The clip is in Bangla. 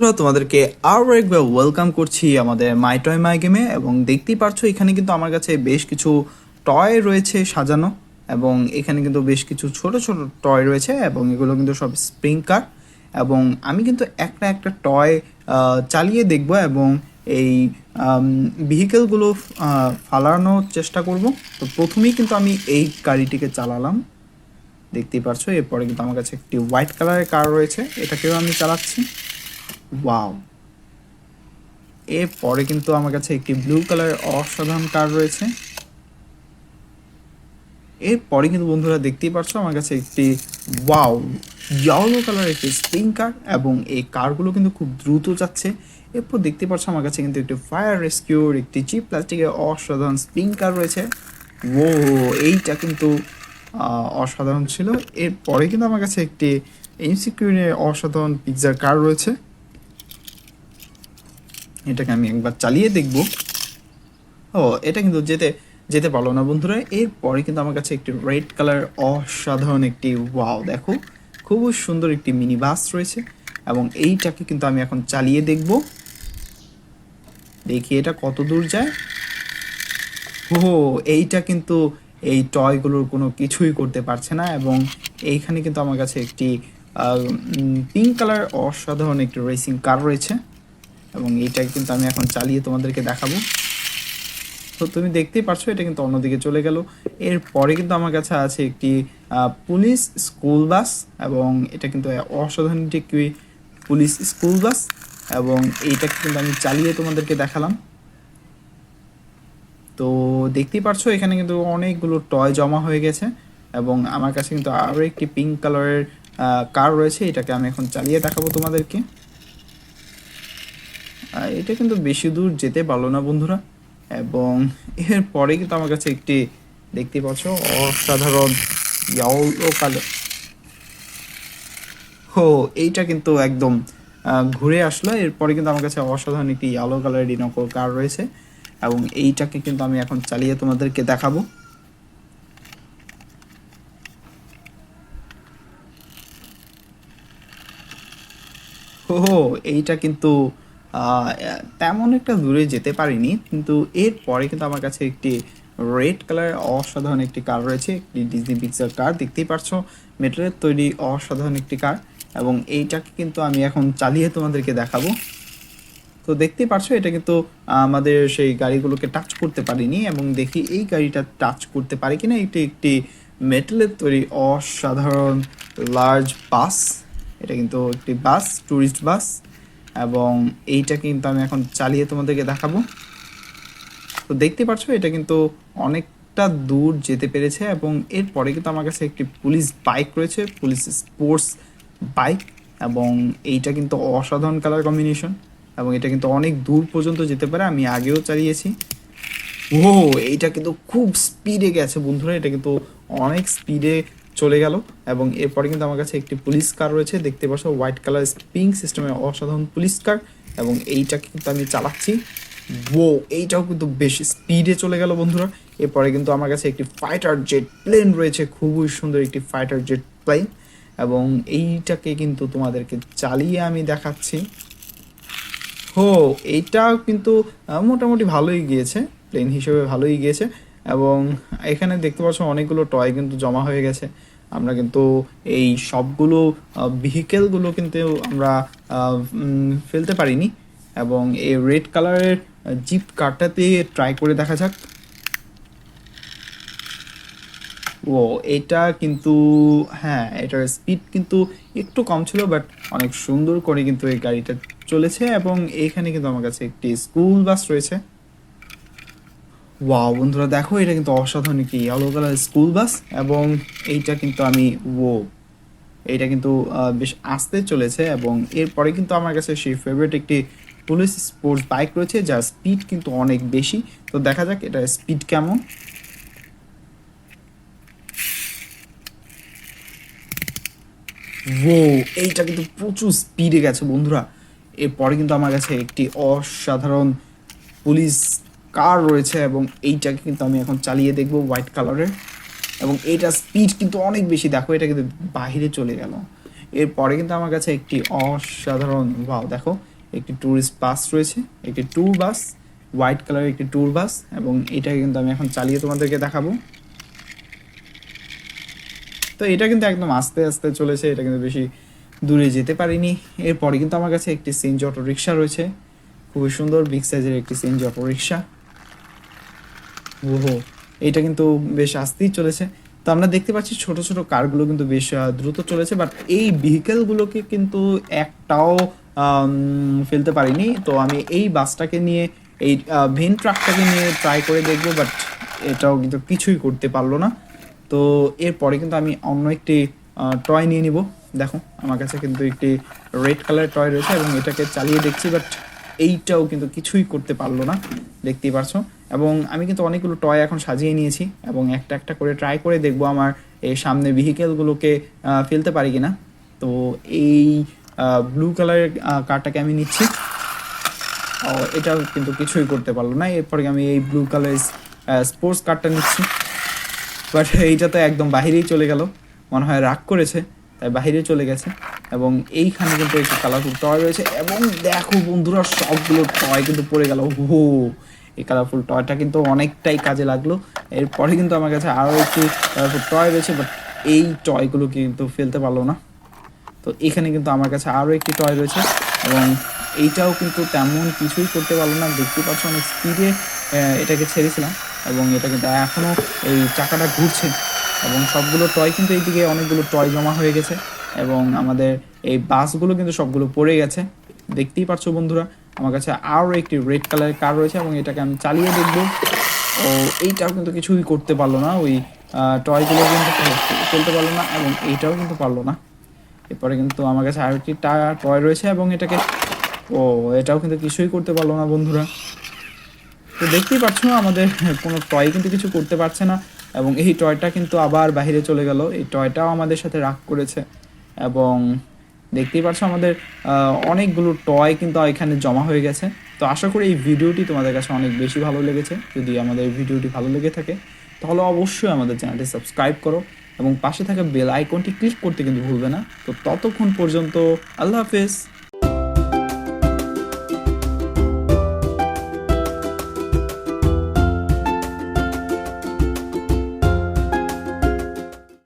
বন্ধুরা তোমাদেরকে আরও একবার ওয়েলকাম করছি আমাদের মাই টয় মাই গেমে। এবং দেখতেই পারছো এখানে কিন্তু আমার কাছে বেশ কিছু টয় রয়েছে সাজানো, এবং এখানে কিন্তু বেশ কিছু ছোট ছোট টয় রয়েছে এবং এগুলো কিন্তু সব স্প্রিং কার। এবং আমি কিন্তু একটা একটা টয় চালিয়ে দেখব এবং এই ভেহিকেলগুলো ফালানোর চেষ্টা করব। তো প্রথমেই কিন্তু আমি এই গাড়িটিকে চালালাম, দেখতেই পারছো। এরপরে কিন্তু আমার কাছে একটি হোয়াইট কালারের কার রয়েছে, এটাকেও আমি চালাচ্ছি। ওয়াও! এরপরে কিন্তু আমার কাছে একটি ব্লু কালারের অসাধারণ কার রয়েছে। এরপরে কিন্তু বন্ধুরা দেখতেই পারছো আমার কাছে একটি ওয়াও ইয়েলো কালারের একটি স্প্রিং কার, এবং এই কারগুলো কিন্তু খুব দ্রুত যাচ্ছে। এরপর দেখতে পাচ্ছ আমার কাছে কিন্তু একটি ফায়ার রেস্কিউর একটি চিপ প্লাস্টিকের অসাধারণ স্প্রিং কার রয়েছে। ও, এইটা কিন্তু অসাধারণ ছিল। এরপরে কিন্তু আমার কাছে একটি এমসিকিউনের অসাধারণ পিৎজার কার রয়েছে, এটাকে আমি একবার চালিয়ে দেখব। ও, এটা কিন্তু যেতে যেতে পারলো না বন্ধুরা। এরপরে কিন্তু আমার কাছে একটি রেড কালার অসাধারণ একটি ওয়াও দেখো খুব সুন্দর একটি মিনি বাস রয়েছে, এবং এইটাকে কিন্তু আমি এখন চালিয়ে দেখব, দেখি এটা কত দূর যায়। ও, এইটা কিন্তু এই টয়গুলোর কোনো কিছুই করতে পারছে না। এবং এইখানে কিন্তু আমার কাছে একটি পিঙ্ক কালার অসাধারণ একটি রেসিং কার রয়েছে, এবং এইটাকে কিন্তু আমি এখন চালিয়ে তোমাদেরকে দেখাবো। তো তুমি দেখতেই পারছো এটা কিন্তু অন্যদিকে চলে গেল। এরপরে কিন্তু আমার কাছে আছে একটি পুলিশ স্কুল বাস, এবং এটা কিন্তু অসাধারণ একটি পুলিশ স্কুল বাস, এবং এইটাকে কিন্তু আমি চালিয়ে তোমাদেরকে দেখালাম। তো দেখতেই পারছো এখানে কিন্তু অনেকগুলো টয় জমা হয়ে গেছে, এবং আমার কাছে কিন্তু আরও একটি পিঙ্ক কালারের কার রয়েছে, এটাকে আমি এখন চালিয়ে দেখাবো তোমাদেরকে। এটা কিন্তু বেশি দূর যেতে পারলো না বন্ধুরা। এবং এরপরে কিন্তু আমার কাছে একটি দেখতে পাচ্ছ অসাধারণ ইয়েলো কালার। ও, এইটা কিন্তু একদম ঘুরে আসলো। এরপরে কিন্তু আমার কাছে অসাধারণ একটি ইয়েলো কালারের ডিনোকো কার রয়েছে, এবং এইটাকে কিন্তু আমি এখন চালিয়ে তোমাদেরকে দেখাবো। এইটা কিন্তু তেমন একটা দূরে যেতে পারিনি, কিন্তু এরপরে কিন্তু আমার কাছে একটি রেড কালারের অসাধারণ একটি কার রয়েছে, একটি ডিজনি পিক্সার কার। দেখতেই পারছো মেটালের তৈরি অসাধারণ একটি কার, এবং এইটাকে কিন্তু আমি এখন চালিয়ে তোমাদেরকে দেখাবো। তো দেখতেই পারছো এটা কিন্তু আমাদের সেই গাড়িগুলোকে টাচ করতে পারিনি, এবং দেখি এই গাড়িটা টাচ করতে পারে কিনা। এটি একটি মেটালের তৈরি অসাধারণ লার্জ বাস, এটা কিন্তু একটি বাস, ট্যুরিস্ট বাস, এবং এইটা কিন্তু আমি এখন চালিয়ে তোমাদেরকে দেখাবো। তো দেখতে পাচ্ছ এটা কিন্তু অনেকটা দূর যেতে পেরেছে, এবং এরপরে কিন্তু আমার কাছে একটি পুলিশ বাইক রয়েছে, পুলিশ স্পোর্টস বাইক, এবং এইটা কিন্তু অসাধারণ কালার কম্বিনেশন, এবং এটা কিন্তু অনেক দূর পর্যন্ত যেতে পারে, আমি আগেও চালিয়েছি। ও, এইটা কিন্তু খুব স্পিডে গেছে বন্ধুরা, এটা কিন্তু অনেক স্পিডে চলে গেল। এবং এরপরে কিন্তু আমার কাছে একটি পুলিশ কার রয়েছে, দেখতে পাচ্ছ হোয়াইট কালার স্প্রিং সিস্টেমের অসাধারণ পুলিশ কার, এবং এইটাকে কিন্তু আমি চালাচ্ছি। ও, এইটাও কিন্তু বেশ স্পিডে চলে গেল বন্ধুরা। এরপরে কিন্তু আমার কাছে একটি ফাইটার জেট প্লেন রয়েছে, খুবই সুন্দর একটি ফাইটার জেট প্লেন, এবং এইটাকে কিন্তু তোমাদেরকে চালিয়ে আমি দেখাচ্ছি। এইটাও কিন্তু মোটামুটি ভালোই গিয়েছে, প্লেন হিসেবে ভালোই গিয়েছে। এবং এখানে দেখতে পাচ্ছ অনেকগুলো টয় কিন্তু জমা হয়ে গেছে। আমরা কিন্তু এই সবগুলো ভেহিকেলগুলো কিন্তু আমরা ফেলতে পারিনি, এবং এই রেড কালারের জিপ কারটাতে ট্রাই করে দেখা যাক। ও, এটা কিন্তু হ্যাঁ, এটার স্পিড কিন্তু একটু কম ছিল, বাট অনেক সুন্দর করে কিন্তু এই গাড়িটা চলেছে। এবং এইখানে কিন্তু আমার কাছে একটি স্কুল বাস রয়েছে। ওয়াও বন্ধুরা দেখো, এটা কিন্তু অসাধারণ একটি ইয়েলো কালার স্কুল বাস, এবং এইটা কিন্তু আমি এইটা কিন্তু বেশ আস্তে চলেছে। এবং এরপরে কিন্তু আমার কাছে সেই ফেভারিট একটি পুলিশ স্পোর্টস বাইক রয়েছে, যার স্পিড কিন্তু অনেক বেশি। তো দেখা যাক এটার স্পিড কেমন। এইটা কিন্তু প্রচুর স্পিডে গেছে বন্ধুরা। এরপরে কিন্তু আমার কাছে একটি অসাধারণ পুলিশ কার রয়েছে, এবং এইটাকে কিন্তু আমি এখন চালিয়ে দেখব হোয়াইট কালারের, এবং এইটার স্পিড কিন্তু অনেক বেশি। দেখো এটা কিন্তু বাহিরে চলে গেল। এরপরে কিন্তু আমার কাছে একটি অসাধারণ ওয়াও দেখো, একটি ট্যুরিস্ট বাস রয়েছে, একটি ট্যুর বাস, হোয়াইট কালারের একটি ট্যুর বাস, এবং এটাকে কিন্তু আমি এখন চালিয়ে তোমাদেরকে দেখাবো। তো এটা কিন্তু একদম আস্তে আস্তে চলেছে, এটা কিন্তু বেশি দূরে যেতে পারিনি। এরপরে কিন্তু আমার কাছে একটি সিএনজি অটো রিক্সা রয়েছে, খুবই সুন্দর বিগ সাইজের একটি সিএনজি অটো রিক্সা। ওহো, এটা কিন্তু বেশ আস্তেই চলেছে। তো আমরা দেখতে পাচ্ছি ছোট ছোট কারগুলো কিন্তু বেশ দ্রুত চলেছে, বাট এই ভেহিকেলগুলোকে কিন্তু একটাও ফেলতে পারিনি। তো আমি এই বাসটাকে নিয়ে, এই ভেন ট্রাকটাকে নিয়ে ট্রাই করে দেখবো, বাট এটাও কিন্তু কিছুই করতে পারলো না। তো এরপরে কিন্তু আমি অন্য একটি টয় নিয়ে নিব। দেখো আমার কাছে কিন্তু একটি রেড কালারের টয় রয়েছে এবং এটাকে চালিয়ে দেখছি, বাট এইটাও কিন্তু কিছুই করতে পারলো না, দেখতেই পারছো। এবং আমি কিন্তু অনেকগুলো টয় এখন সাজিয়ে নিয়েছি এবং একটা একটা করে ট্রাই করে দেখবো আমার এই সামনে ভেহিকেলগুলোকে ফেলতে পারি কিনা। তো এই ব্লু কালারের কারটাকে আমি নিচ্ছি, এটাও কিন্তু কিছুই করতে পারলো না। এরপরে আমি এই ব্লু কালারের স্পোর্টস কারটা নিচ্ছি, বাট এইটা তো একদম বাহিরেই চলে গেল, মনে হয় রাগ করেছে তাই বাহিরে চলে গেছে। এবং এইখানে কিন্তু একটি কালারফুল টয় রয়েছে এবং দেখো বন্ধুরা সবগুলো টয় কিন্তু পড়ে গেল। হো, এই কালারফুল টয়টা কিন্তু অনেকটাই কাজে লাগলো। এরপরে কিন্তু আমার কাছে আরও একটি কালারফুল টয় রয়েছে, বাট এই টয়গুলো কিন্তু ফেলতে পারলো না। তো এখানে কিন্তু আমার কাছে আরও একটি টয় রয়েছে এবং এইটাও কিন্তু তেমন কিছুই করতে পারলো না, দেখতে পাচ্ছ অনেক স্পিডে এটাকে ছেড়েছিলাম এবং এটা কিন্তু এখনও এই চাকাটা ঘুরছে এবং সবগুলো টয় কিন্তু এইদিকে অনেকগুলো টয় জমা হয়ে গেছে এবং আমাদের এই বাসগুলো কিন্তু সবগুলো পড়ে গেছে, দেখতেই পাচ্ছ বন্ধুরা। আমার কাছে আরও একটি রেড কালারের কার রয়েছে এবং এটাকে আমি চালিয়ে দেখবো। ও, এইটাও কিন্তু কিছুই করতে পারলো না, ওই টয়গুলো কিন্তু ফেলতে পারলো না এবং এইটাও কিন্তু পারলো না। এরপরে কিন্তু আমার কাছে আরেকটি টয় রয়েছে এবং এটাকে, ও, এটাও কিন্তু কিছুই করতে পারলো না বন্ধুরা। তো দেখতেই পাচ্ছ আমাদের কোনো টয় কিন্তু কিছু করতে পারছে না এবং এই টয়টা কিন্তু আবার বাইরে চলে গেল, এই টয়টাও আমাদের সাথে রাগ করেছে। এবং দেখতেই পাচ্ছ আমাদের অনেকগুলো টয় কিন্তু এখানে জমা হয়ে গেছে। তো আশা করি এই ভিডিওটি তোমাদের কাছে অনেক বেশি ভালো লেগেছে। যদি আমাদের এই ভিডিওটি ভালো লেগে থাকে তাহলে অবশ্যই আমাদের চ্যানেলটি সাবস্ক্রাইব করো এবং পাশে থাকা বেল আইকনটি ক্লিক করতে কিন্তু ভুলবে না। তো ততক্ষণ পর্যন্ত আল্লাহ হাফেজ।